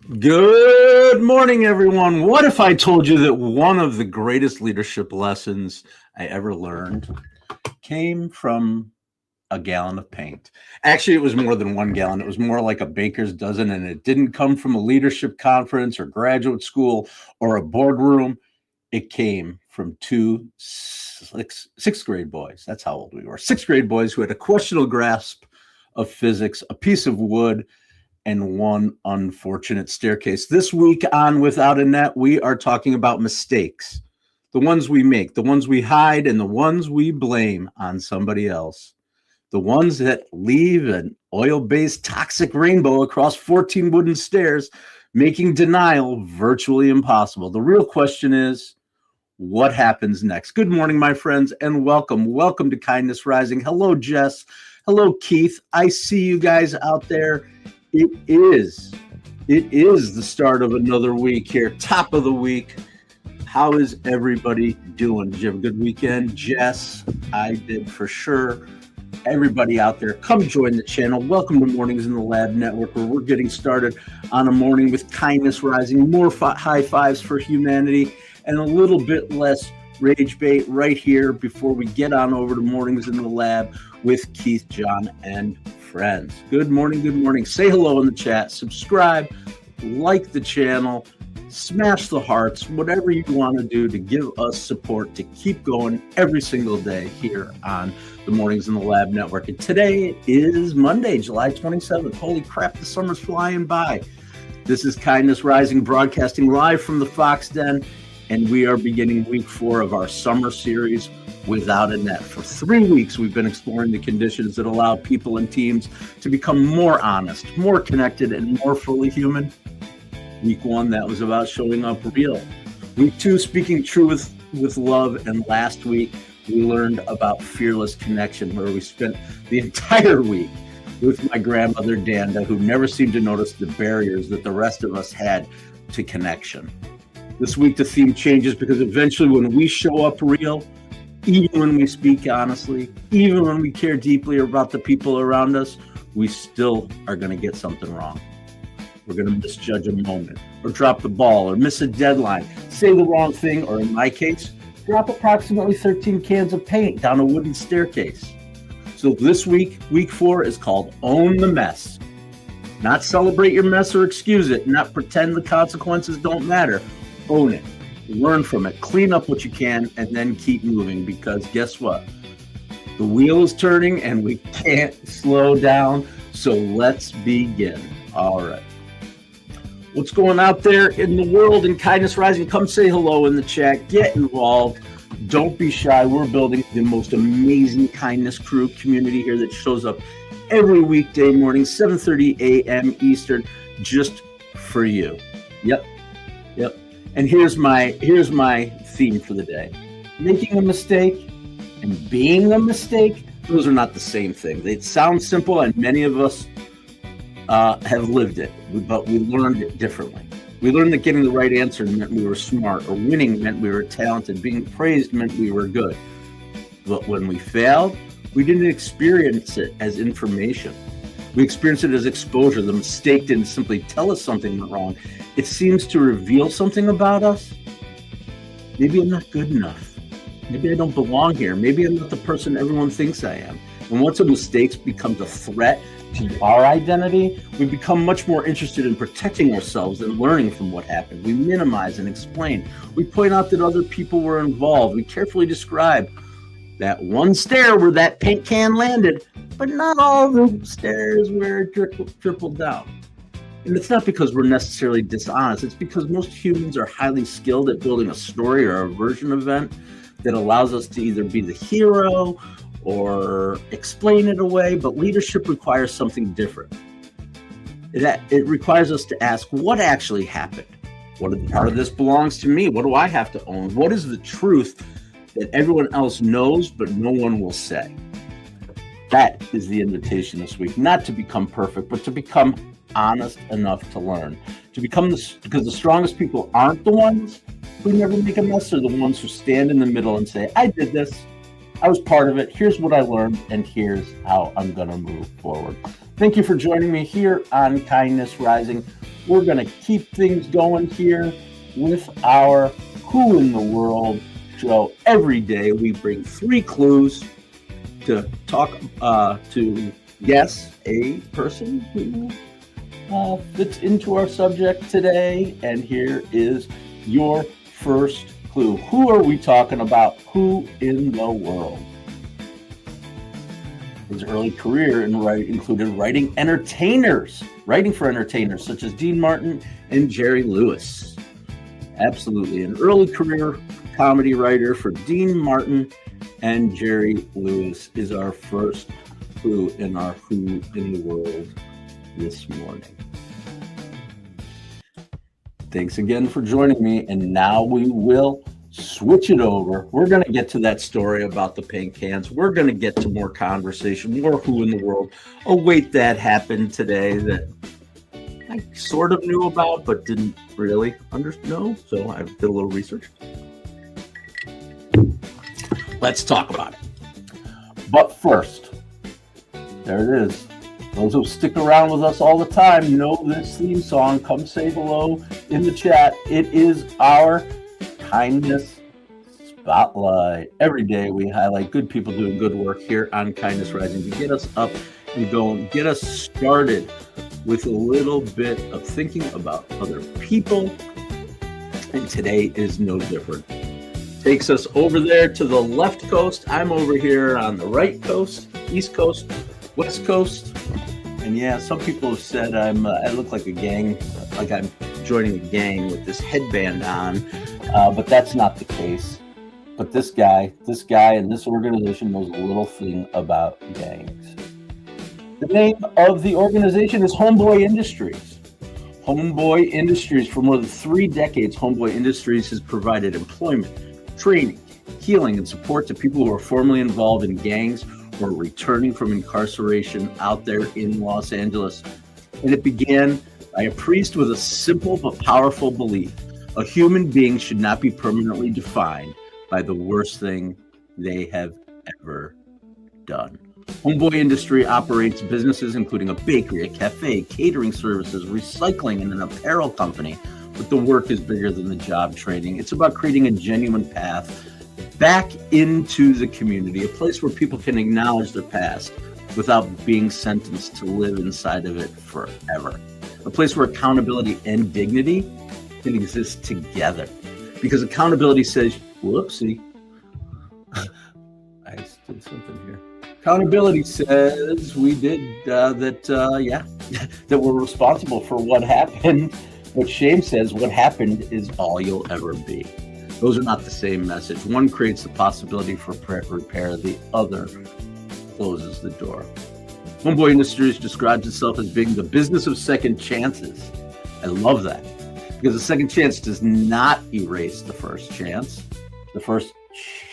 Good morning, everyone. What if I told you that one of the greatest leadership lessons I ever learned came from a gallon of paint? Actually, it was more than 1 gallon. It was more like a baker's dozen, and it didn't come from a leadership conference or graduate school or a boardroom. It came from two sixth grade boys. That's how old we were. Sixth grade boys who had a questionable grasp of physics, a piece of wood, and one unfortunate staircase. This week on Without a Net, we are talking about mistakes, the ones we make, the ones we hide, and the ones we blame on somebody else, the ones that leave an oil-based toxic rainbow across 14 wooden stairs, making denial virtually impossible. The real question is, what happens next? Good morning, my friends, and welcome. Welcome to Kindness Rising. Hello, Jess. Hello, Keith. I see you guys out there. It is the start of another week here, top of the week. How is everybody doing? Did you have a good weekend? Jess, I did for sure. Everybody out there, come join the channel. Welcome to Mornings in the Lab Network, where we're getting started on a morning with kindness rising, more high fives for humanity, and a little bit less rage bait right here before we get on over to Mornings in the Lab with Keith, John, and friends. Good morning, good morning. Say hello in the chat, subscribe, like the channel, smash the hearts, whatever you want to do to give us support to keep going every single day here on the Mornings in the Lab Network. And today is Monday, July 27th. Holy crap, the summer's flying by. This is Kindness Rising, broadcasting live from the Fox Den, and we are beginning week 4 of our summer series, Without a Net. For 3 weeks, we've been exploring the conditions that allow people and teams to become more honest, more connected, and more fully human. Week 1, that was about showing up real. Week 2, speaking true with love. And last week, we learned about fearless connection, where we spent the entire week with my grandmother, Danda, who never seemed to notice the barriers that the rest of us had to connection. This week, the theme changes because eventually when we show up real, even when we speak honestly, even when we care deeply about the people around us, we still are going to get something wrong. We're going to misjudge a moment, or drop the ball, or miss a deadline, say the wrong thing, or in my case, drop approximately 13 cans of paint down a wooden staircase. So this week, week 4, is called Own the Mess. Not celebrate your mess or excuse it, not pretend the consequences don't matter. Own it. Learn from it, clean up what you can, and then keep moving, because guess what? The wheel is turning and we can't slow down. So let's begin. All right. What's going out there in the world in Kindness Rising? Come say hello in the chat. Get involved. Don't be shy. We're building the most amazing kindness crew community here that shows up every weekday morning, 7:30 a.m. Eastern, just for you. Yep. And here's my theme for the day. Making a mistake and being a mistake, those are not the same thing. They sound simple, and many of us have lived it, but we learned it differently. We learned that getting the right answer meant we were smart, or winning meant we were talented, being praised meant we were good. But when we failed, we didn't experience it as information. We experienced it as exposure. The mistake didn't simply tell us something went wrong. It seems to reveal something about us. Maybe I'm not good enough. Maybe I don't belong here. Maybe I'm not the person everyone thinks I am. And once a mistake becomes a threat to our identity, we become much more interested in protecting ourselves than learning from what happened. We minimize and explain. We point out that other people were involved. We carefully describe that one stair where that paint can landed, but not all the stairs where it trickled down. And it's not because we're necessarily dishonest. It's because most humans are highly skilled at building a story or a version event that allows us to either be the hero or explain it away. But leadership requires something different. It requires us to ask, what actually happened? What part of this belongs to me? What do I have to own? What is the truth that everyone else knows, but no one will say? That is the invitation this week, not to become perfect, but to become honest enough to learn, because the strongest people aren't the ones who never make a mess, they're the ones who stand in the middle and say, I did this, I was part of it, here's what I learned, and here's how I'm going to move forward. Thank you for joining me here on Kindness Rising. We're going to keep things going here with our Who in the World show. Every day we bring 3 clues to talk to guess a person who fits into our subject today. And here is your first clue. Who are we talking about? Who in the world? His early career included writing for entertainers such as Dean Martin and Jerry Lewis. Absolutely. An early career comedy writer for Dean Martin and Jerry Lewis is our first clue in our Who in the World this morning. Thanks again for joining me, and now we will switch it over. We're going to get to that story about the paint cans. We're going to get to more conversation, more Who in the World. Oh, wait, that happened today that I sort of knew about, but didn't really know. So I did a little research. Let's talk about it. But first, there it is. Those who stick around with us all the time know this theme song. Come say hello in the chat. It is our Kindness Spotlight. Every day we highlight good people doing good work here on Kindness Rising to get us up and going, get us started with a little bit of thinking about other people. And today is no different. Takes us over there to the left coast. I'm over here on the right coast, east coast, west coast. And yeah, some people have said I look like a gang, like I'm joining a gang with this headband on. But that's not the case. But this guy and this organization knows a little thing about gangs. The name of the organization is Homeboy Industries. Homeboy Industries, for more than 3 decades, Homeboy Industries has provided employment, training, healing, and support to people who are formerly involved in gangs or returning from incarceration out there in Los Angeles. And it began by a priest with a simple but powerful belief. A human being should not be permanently defined by the worst thing they have ever done. Homeboy Industry operates businesses including a bakery, a cafe, catering services, recycling, and an apparel company. But the work is bigger than the job training. It's about creating a genuine path back into the community, a place where people can acknowledge their past without being sentenced to live inside of it forever. A place where accountability and dignity can exist together, because accountability says, whoopsie, I did something here. Accountability says we did that we're responsible for what happened. But shame says what happened is all you'll ever be. Those are not the same message. One creates the possibility for repair, the other closes the door. Homeboy Industries describes itself as being the business of second chances. I love that. Because the second chance does not erase the first chance, the first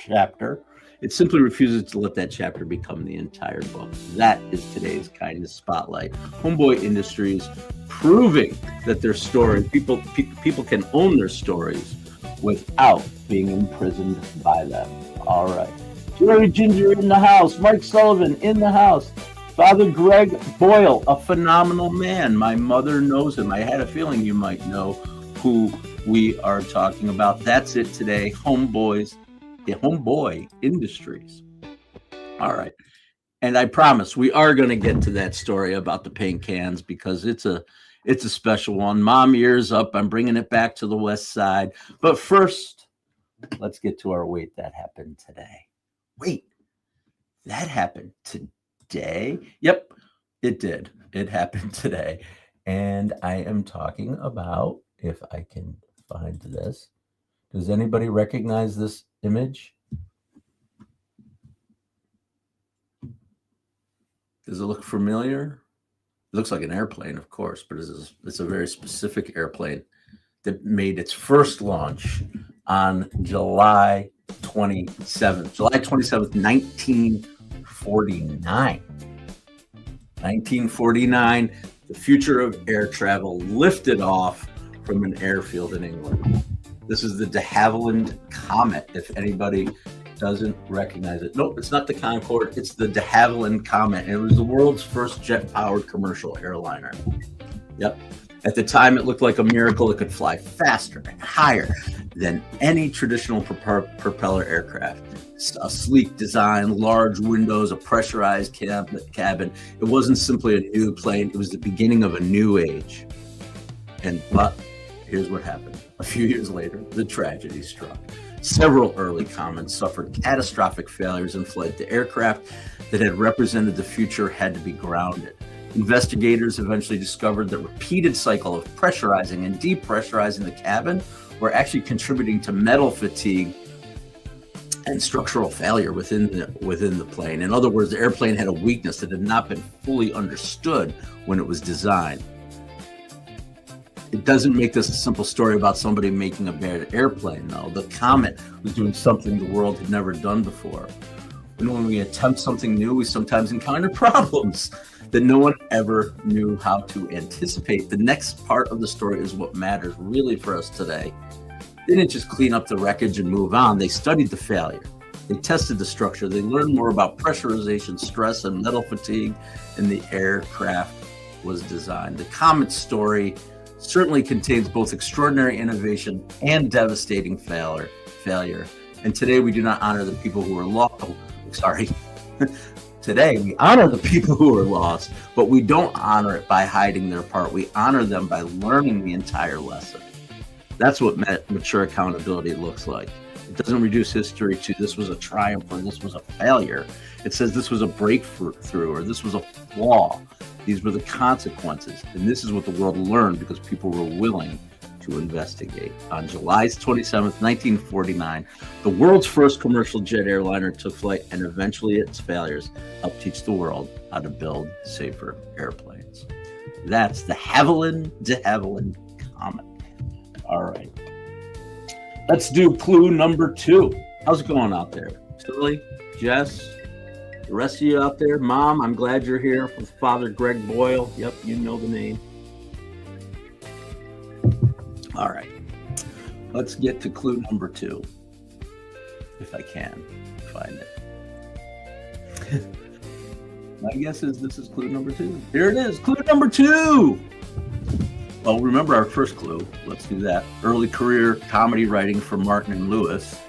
chapter. It simply refuses to let that chapter become the entire book. That is today's Kindness Spotlight. Homeboy Industries proving that their story, people can own their stories without being imprisoned by them. All right. Jerry Ginger in the house. Mike Sullivan in the house. Father Greg Boyle, a phenomenal man. My mother knows him. I had a feeling you might know who we are talking about. That's it today. Homeboy Industries. All right. And I promise we are going to get to that story about the paint cans because it's a special one. Mom, ears up. I'm bringing it back to the west side. But first, let's get to our Wait, That Happened Today. Wait, that happened today? Yep, it did. It happened today. And I am talking about, if I can find this. Does anybody recognize this image? Does it look familiar? It looks like an airplane, of course, but it's a very specific airplane that made its first launch on July 27th. July 27th, 1949. 1949, the future of air travel lifted off from an airfield in England. This is the de Havilland Comet, if anybody doesn't recognize it. Nope, it's not the Concorde, it's the de Havilland Comet. And it was the world's first jet-powered commercial airliner. Yep. At the time, it looked like a miracle. It could fly faster and higher than any traditional propeller aircraft. A sleek design, large windows, a pressurized cabin. It wasn't simply a new plane. It was the beginning of a new age. But here's what happened. A few years later, the tragedy struck. Several early Comets suffered catastrophic failures in flight. The aircraft that had represented the future had to be grounded. Investigators eventually discovered that repeated cycle of pressurizing and depressurizing the cabin were actually contributing to metal fatigue and structural failure within the plane. In other words, the airplane had a weakness that had not been fully understood when it was designed. It doesn't make this a simple story about somebody making a bad airplane, though. The Comet was doing something the world had never done before. When we attempt something new, we sometimes encounter problems that no one ever knew how to anticipate. The next part of the story is what matters really for us today. They didn't just clean up the wreckage and move on. They studied the failure. They tested the structure. They learned more about pressurization, stress, and metal fatigue, and the aircraft was designed. The Comet story certainly contains both extraordinary innovation and devastating failure. And today we do not honor the people who were lost. Today we honor the people who were lost, but we don't honor it by hiding their part. We honor them by learning the entire lesson. That's what mature accountability looks like. It doesn't reduce history to this was a triumph or this was a failure. It says this was a breakthrough or this was a flaw. These were the consequences. And this is what the world learned because people were willing to investigate. On July 27th, 1949, the world's first commercial jet airliner took flight, and eventually its failures helped teach the world how to build safer airplanes. That's the Haviland de Havilland Comet. All right. Let's do clue number 2. How's it going out there? Tilly, Jess, the rest of you out there? Mom, I'm glad you're here with Father Greg Boyle. Yep, you know the name. All right. Let's get to clue number 2. If I can find it. My guess is this is clue number 2. Here it is. Clue number 2. Well, remember our first clue. Let's do that. Early career comedy writing for Martin and Lewis.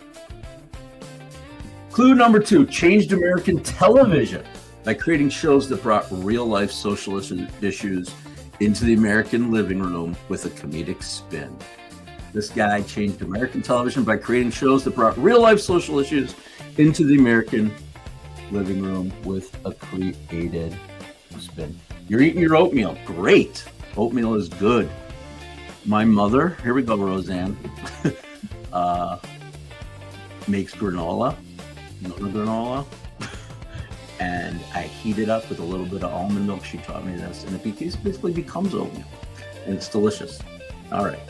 Clue number 2, changed American television by creating shows that brought real-life social issues into the American living room with a comedic spin. This guy changed American television by creating shows that brought real-life social issues into the American living room with a creative spin. You're eating your oatmeal. Great. Oatmeal is good. My mother, here we go, Roseanne, makes granola. You know granola? And I heat it up with a little bit of almond milk. She taught me this, and it basically becomes oatmeal, and it's delicious. All right.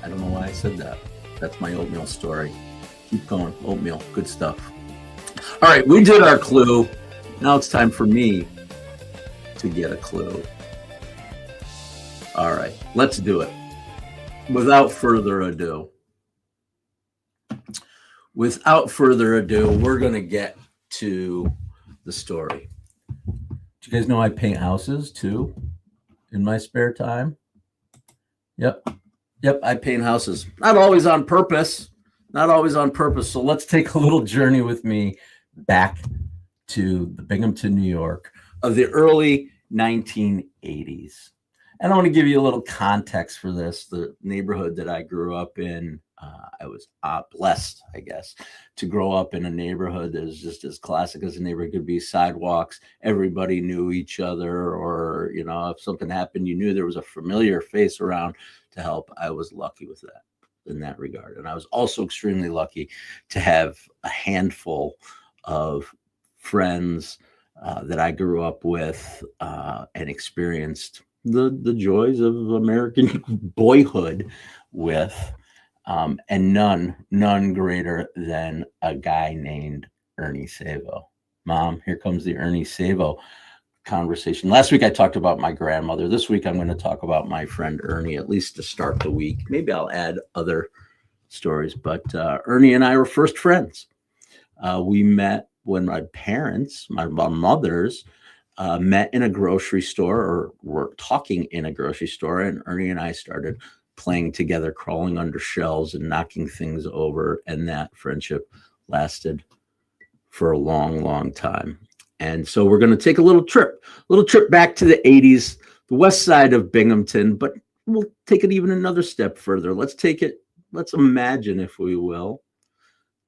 I don't know why I said that. That's my oatmeal story. Keep going. Oatmeal. Good stuff. All right. We did our clue. Now it's time for me to get a clue. All right, let's do it. Without further ado, we're going to get to the story. Do you guys know I paint houses too in my spare time? Yep, I paint houses. Not always on purpose. So let's take a little journey with me back to the Binghamton, New York of the early 1980s. And I want to give you a little context for this. The neighborhood that I grew up in, I was blessed, I guess, to grow up in a neighborhood that is just as classic as a neighborhood could be. Sidewalks, everybody knew each other, or, you know, if something happened, you knew there was a familiar face around to help. I was lucky with that in that regard. And I was also extremely lucky to have a handful of friends that I grew up with and experienced the joys of American boyhood with, and none greater than a guy named Ernie Savo. Mom, here comes the Ernie Savo conversation. Last week I talked about my grandmother. This week I'm going to talk about my friend Ernie, at least to start the week. Maybe I'll add other stories, but Ernie and I were first friends. We met when my parents, my mother's met in a grocery store, or were talking in a grocery store, and Ernie and I started playing together, crawling under shelves and knocking things over, and that friendship lasted for a long, long time. And so we're going to take a little trip back to the 80s, the west side of Binghamton, but we'll take it even another step further. Let's imagine, if we will,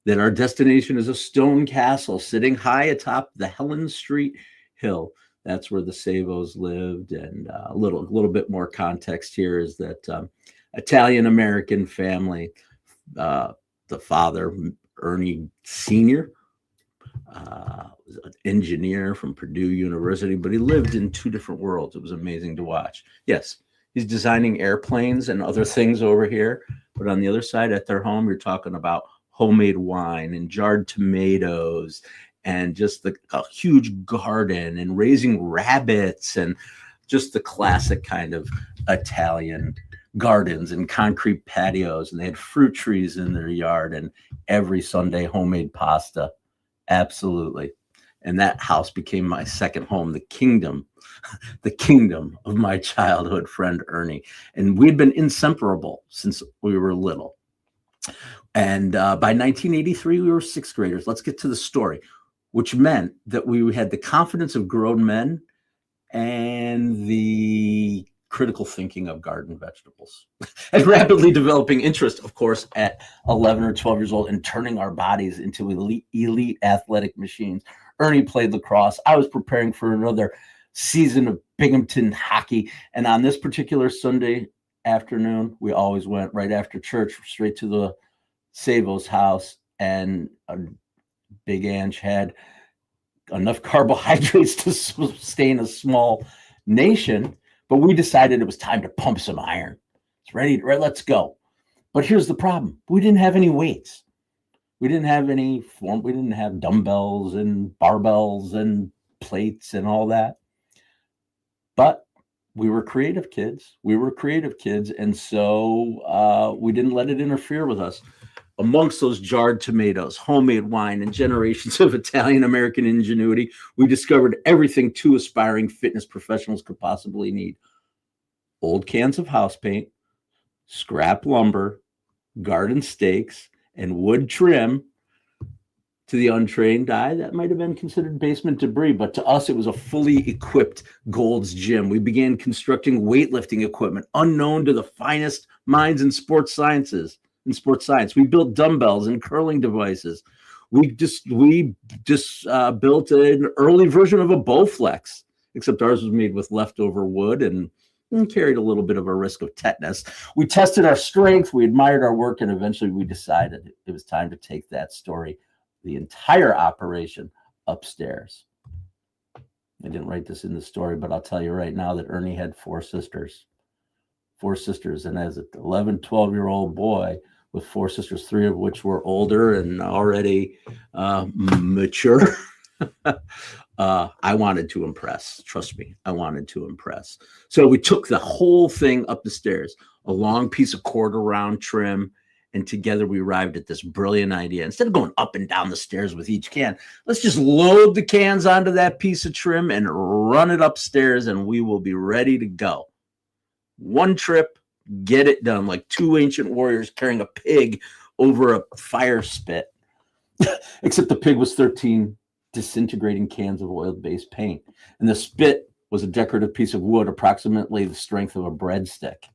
that our destination is a stone castle sitting high atop the Helen Street Hill. That's where the Savos lived. And a little bit more context here is that Italian-American family, the father, Ernie Sr., was an engineer from Purdue University, but he lived in two different worlds. It was amazing to watch. Yes, he's designing airplanes and other things over here, but on the other side at their home, you're talking about homemade wine and jarred tomatoes and just a huge garden and raising rabbits and just the classic kind of Italian gardens and concrete patios. And they had fruit trees in their yard, and every Sunday homemade pasta. Absolutely. And that house became my second home, the kingdom of my childhood friend, Ernie. And we'd been inseparable since we were little. And by 1983, we were sixth graders. Let's get to the story, which meant that we had the confidence of grown men and the critical thinking of garden vegetables and rapidly developing interest, of course, at 11 or 12 years old, and turning our bodies into elite athletic machines. Ernie played lacrosse. I was preparing for another season of Binghamton hockey. And on this particular Sunday afternoon, we always went right after church straight to the Savos house, and Big Ange had enough carbohydrates to sustain a small nation. But we decided it was time to pump some iron. It's ready, let's go. But here's the problem. We didn't have any weights. We didn't have any form. We didn't have dumbbells and barbells and plates and all that. But we were creative kids. And so we didn't let it interfere with us. Amongst those jarred tomatoes, homemade wine, and generations of Italian-American ingenuity, we discovered everything two aspiring fitness professionals could possibly need. Old cans of house paint, scrap lumber, garden stakes, and wood trim. To the untrained eye, that might have been considered basement debris, but to us, it was a fully equipped Gold's Gym. We began constructing weightlifting equipment unknown to the finest minds in sports science. We built dumbbells and curling devices. We just built an early version of a Bowflex, except ours was made with leftover wood and carried a little bit of a risk of tetanus. We tested our strength, we admired our work, and eventually we decided it was time to take that story, the entire operation, upstairs. I didn't write this in the story, but I'll tell you right now that Ernie had four sisters. And as an 11, 12-year-old boy with four sisters, three of which were older and already mature, I wanted to impress. Trust me, I wanted to impress. So we took the whole thing up the stairs, a long piece of quarter round trim, and together we arrived at this brilliant idea. Instead of going up and down the stairs with each can, let's just load the cans onto that piece of trim and run it upstairs, and we will be ready to go. One trip, get it done, like two ancient warriors carrying a pig over a fire spit. Except the pig was 13 disintegrating cans of oil-based paint, and the spit was a decorative piece of wood approximately the strength of a breadstick.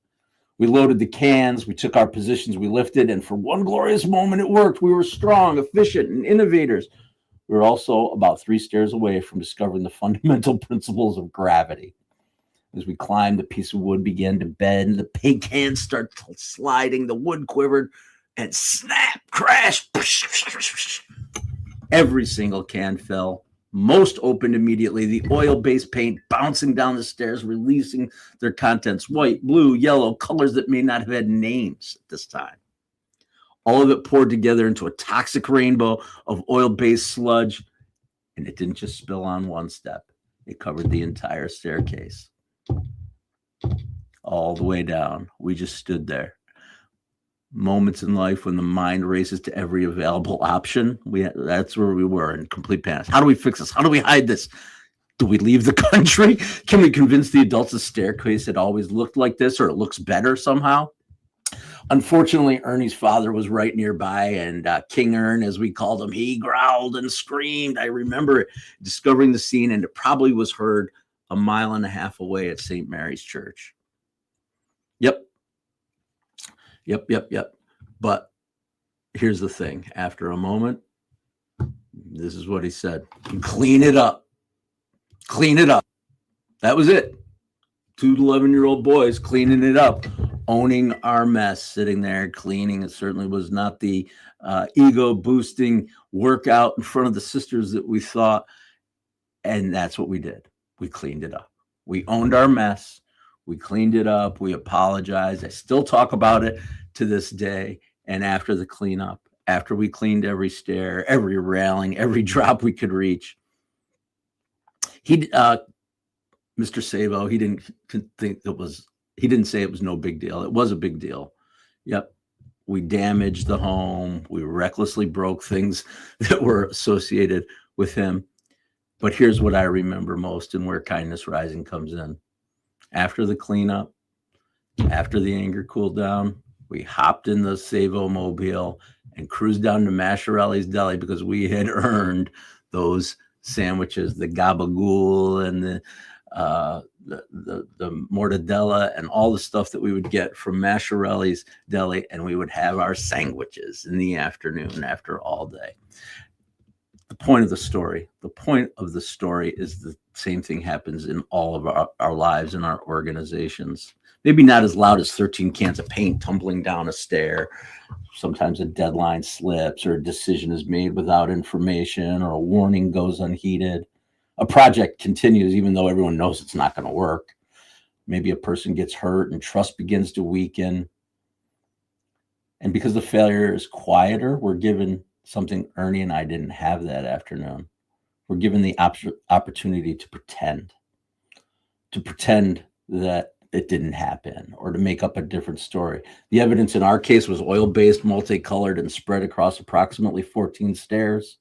We loaded the cans, we took our positions, we lifted, and for one glorious moment it worked. We were strong, efficient, and innovators. We were also about 3 stairs away from discovering the fundamental principles of gravity. As we climbed, the piece of wood began to bend, the pig cans started sliding, the wood quivered, and snap, crash. Every single can fell. Most opened immediately, the oil-based paint bouncing down the stairs, releasing their contents, white, blue, yellow, colors that may not have had names at this time. All of it poured together into a toxic rainbow of oil-based sludge, and it didn't just spill on one step. It covered the entire staircase. All the way down. We just stood there. Moments in life when the mind races to every available option, that's where we were, in complete panic. How do we fix this? How do we hide this? Do we leave the country? Can we convince the adults the staircase had always looked like this, or it looks better somehow? Unfortunately, Ernie's father was right nearby, and King Ern, as we called him, he growled and screamed. I remember discovering the scene, and it probably was heard a mile and a half away at St. Mary's Church. Yep. But here's the thing. After a moment, this is what he said. Clean it up. Clean it up. That was it. 2 11-year-old boys cleaning it up, owning our mess, sitting there cleaning. It certainly was not the ego boosting workout in front of the sisters that we thought. And that's what we did. We cleaned it up. We owned our mess. We cleaned it up. We apologized. I still talk about it to this day. And after the cleanup, after we cleaned every stair, every railing, every drop we could reach, Mr. Savo, he didn't say it was no big deal. It was a big deal. Yep. We damaged the home. We recklessly broke things that were associated with him. But here's what I remember most, and where Kindness Rising comes in. After the cleanup, after the anger cooled down, we hopped in the Savo mobile and cruised down to Masciarelli's Deli, because we had earned those sandwiches, the gabagool and the mortadella and all the stuff that we would get from Masciarelli's Deli, and we would have our sandwiches in the afternoon after all day. The point of the story is the same thing happens in all of our lives and our organizations. Maybe not as loud as 13 cans of paint tumbling down a stair. Sometimes a deadline slips, or a decision is made without information, or a warning goes unheeded. A project continues even though everyone knows it's not going to work. Maybe a person gets hurt and trust begins to weaken. And because the failure is quieter, we're given something Ernie and I didn't have that afternoon. We're given the opportunity to pretend that it didn't happen, or to make up a different story. The evidence in our case was oil-based, multicolored, and spread across approximately 14 stairs.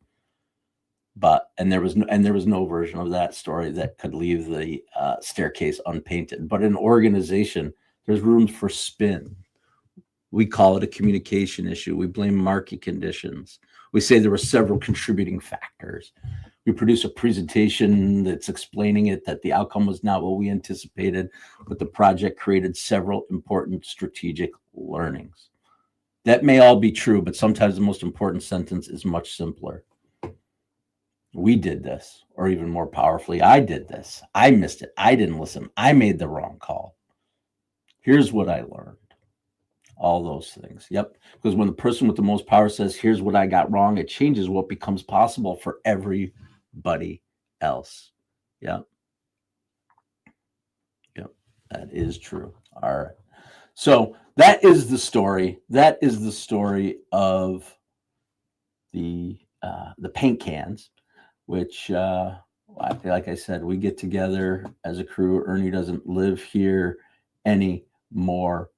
And there was no version of that story that could leave the staircase unpainted. But in an organization, there's room for spin. We call it a communication issue. We blame market conditions. We say there were several contributing factors. We produce a presentation that's explaining it, that the outcome was not what we anticipated, but the project created several important strategic learnings. That may all be true, but sometimes the most important sentence is much simpler. We did this, or even more powerfully, I did this. I missed it. I didn't listen. I made the wrong call. Here's what I learned. All those things. Yep. Because when the person with the most power says, here's what I got wrong, it changes what becomes possible for everybody else. Yep. That is true. All right. So that is the story. That is the story of the paint cans, which, like I said, we get together as a crew. Ernie doesn't live here anymore.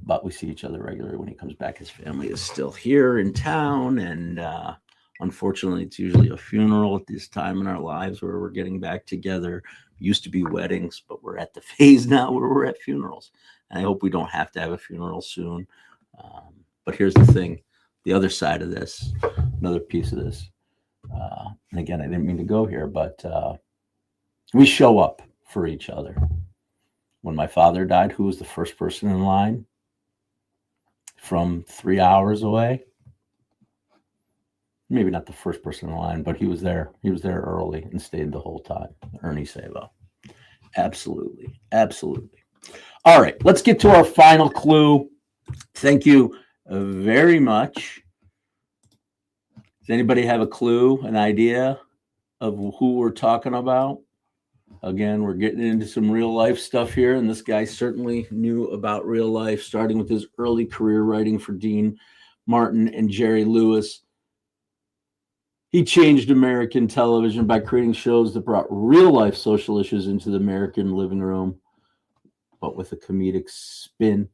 But we see each other regularly when he comes back. His family is still here in town. And unfortunately, it's usually a funeral at this time in our lives where we're getting back together. Used to be weddings, but we're at the phase now where we're at funerals. And I hope we don't have to have a funeral soon. But here's the thing. The other side of this, another piece of this. And again, I didn't mean to go here, but we show up for each other. When my father died, who was the first person in line from 3 hours away? Maybe not the first person in line, but he was there. He was there early and stayed the whole time. Ernie Savo. Absolutely. Absolutely. All right, let's get to our final clue. Thank you very much. Does anybody have a clue, an idea of who we're talking about? Again, we're getting into some real life stuff here, and this guy certainly knew about real life, starting with his early career writing for Dean Martin and Jerry Lewis. He changed American television by creating shows that brought real life social issues into the American living room, but with a comedic spin.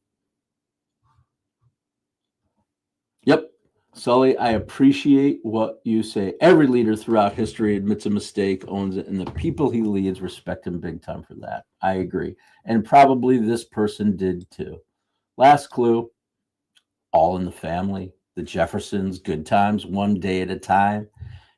Yep, Sully, I appreciate what you say. Every leader throughout history admits a mistake, owns it, and the people he leads respect him big time for that. I agree. And probably this person did too. Last clue, All in the Family, the Jeffersons, Good Times, One Day at a Time.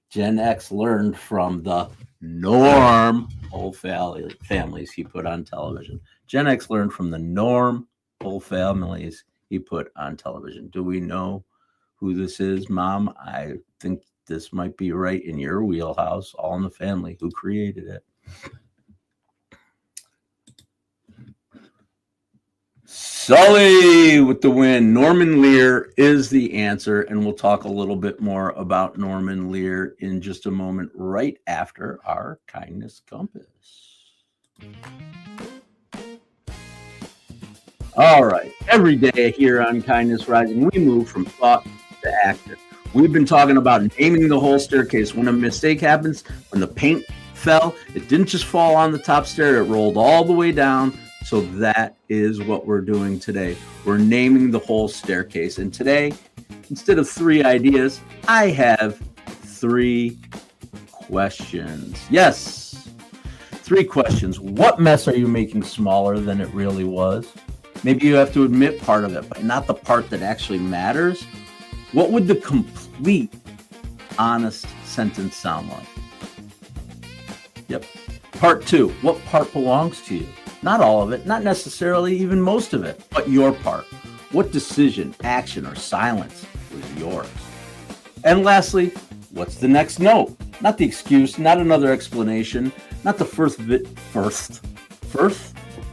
Gen X learned from the norm whole families he put on television. Gen X learned from the norm whole families he put on television. Do we know who this is, Mom? I think this might be right in your wheelhouse. All in the Family. Who created it? Sully with the win. Norman Lear is the answer, and we'll talk a little bit more about Norman Lear in just a moment, right after our Kindness Compass. All right. Every day here on Kindness Rising, we move from thought to action. We've been talking about naming the whole staircase. When a mistake happens, when the paint fell, it didn't just fall on the top stair, it rolled all the way down. So that is what we're doing today. We're naming the whole staircase. And today, instead of 3 ideas, I have 3 questions. Yes, 3 questions. What mess are you making smaller than it really was? Maybe you have to admit part of it, but not the part that actually matters. What would the complete, honest sentence sound like? Yep. Part 2, what part belongs to you? Not all of it, not necessarily even most of it, but your part. What decision, action, or silence was yours? And lastly, what's the next note? Not the excuse, not another explanation, not the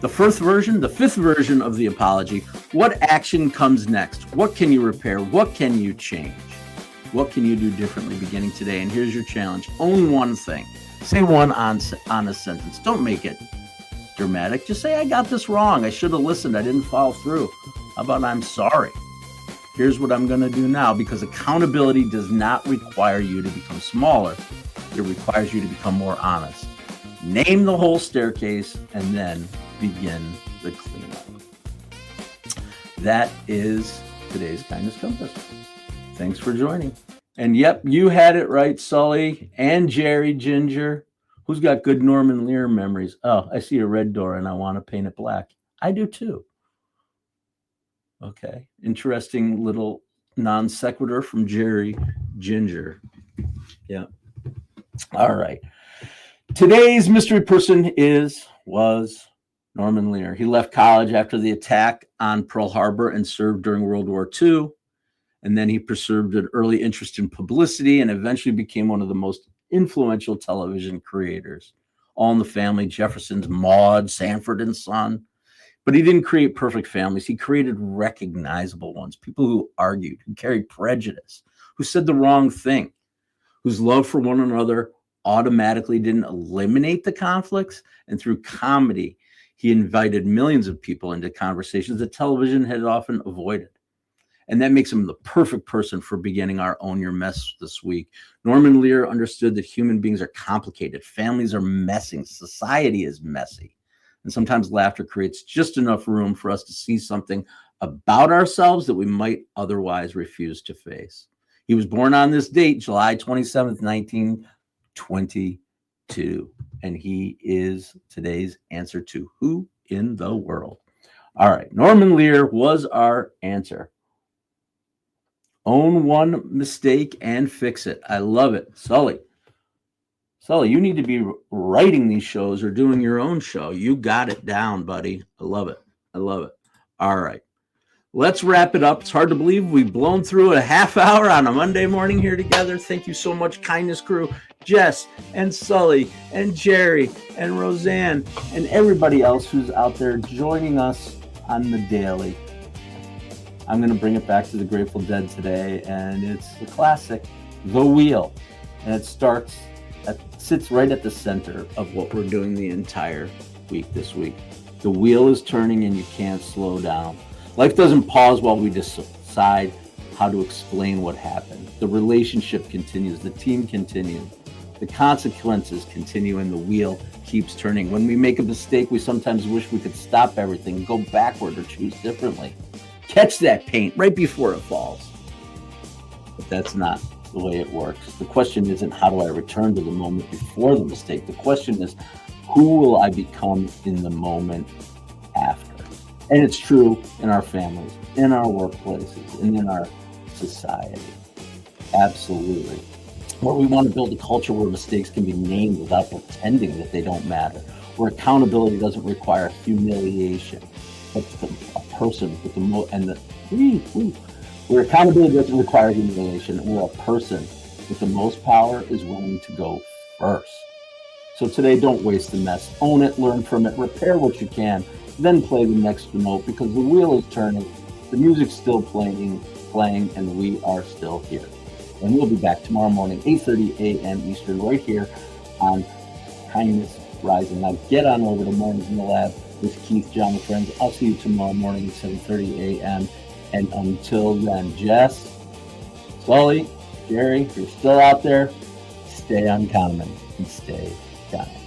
the fifth version of the apology. What action comes next? What can you repair? What can you change? What can you do differently beginning today? And here's your challenge. Own one thing. Say one honest sentence. Don't make it dramatic. Just say, I got this wrong. I should have listened. I didn't follow through. How about I'm sorry? Here's what I'm going to do now, because accountability does not require you to become smaller. It requires you to become more honest. Name the whole staircase and then begin the cleanup. That is today's Kindness Compass. Thanks for joining. And yep, you had it right, Sully and Jerry Ginger. Who's got good Norman Lear memories? Oh, I see a red door and I want to paint it black. I do too. Okay. Interesting little non sequitur from Jerry Ginger. Yeah. All right. Today's mystery person was Norman Lear. He left college after the attack on Pearl Harbor and served during World War II. And then he pursued an early interest in publicity and eventually became one of the most influential television creators. All in the Family, Jefferson's, Maude, Sanford and Son. But he didn't create perfect families. He created recognizable ones, people who argued, who carried prejudice, who said the wrong thing, whose love for one another automatically didn't eliminate the conflicts. And through comedy, he invited millions of people into conversations that television had often avoided. And that makes him the perfect person for beginning our Own Your Mess this week. Norman Lear understood that human beings are complicated. Families are messy. Society is messy. And sometimes laughter creates just enough room for us to see something about ourselves that we might otherwise refuse to face. He was born on this date, July 27th, 1922. And he is today's answer to who in the world? All right. Norman Lear was our answer. Own one mistake and fix it. I love it. Sully, you need to be writing these shows or doing your own show. You got it down, buddy. I love it. All right. Let's wrap it up. It's hard to believe we've blown through a half hour on a Monday morning here together. Thank you so much, Kindness Crew, Jess and Sully and Jerry and Roseanne and everybody else who's out there joining us on the daily. I'm going to bring it back to the Grateful Dead today, and it's the classic, The Wheel. And it sits right at the center of what we're doing the entire week this week. The wheel is turning and you can't slow down. Life doesn't pause while we decide how to explain what happened. The relationship continues, the team continues, the consequences continue, and the wheel keeps turning. When we make a mistake, we sometimes wish we could stop everything, go backward, or choose differently. Catch that paint right before it falls. But that's not the way it works. The question isn't how do I return to the moment before the mistake? The question is who will I become in the moment after? And it's true in our families, in our workplaces, and in our society. Absolutely. Where we want to build a culture where mistakes can be named without pretending that they don't matter, where accountability doesn't require humiliation, but a person with the where accountability doesn't require humiliation, where a person with the most power is willing to go first. So today, don't waste the mess. Own it, learn from it, repair what you can, then play the next note because the wheel is turning, the music's still playing, and we are still here. And we'll be back tomorrow morning, 8:30 a.m. Eastern, right here on Kindness Rising. Now get on over to Mornings in the Lab with Keith, John, and friends. I'll see you tomorrow morning at 7:30 a.m. And until then, Jess, Sully, Jerry, if you're still out there, stay uncommon and stay kind.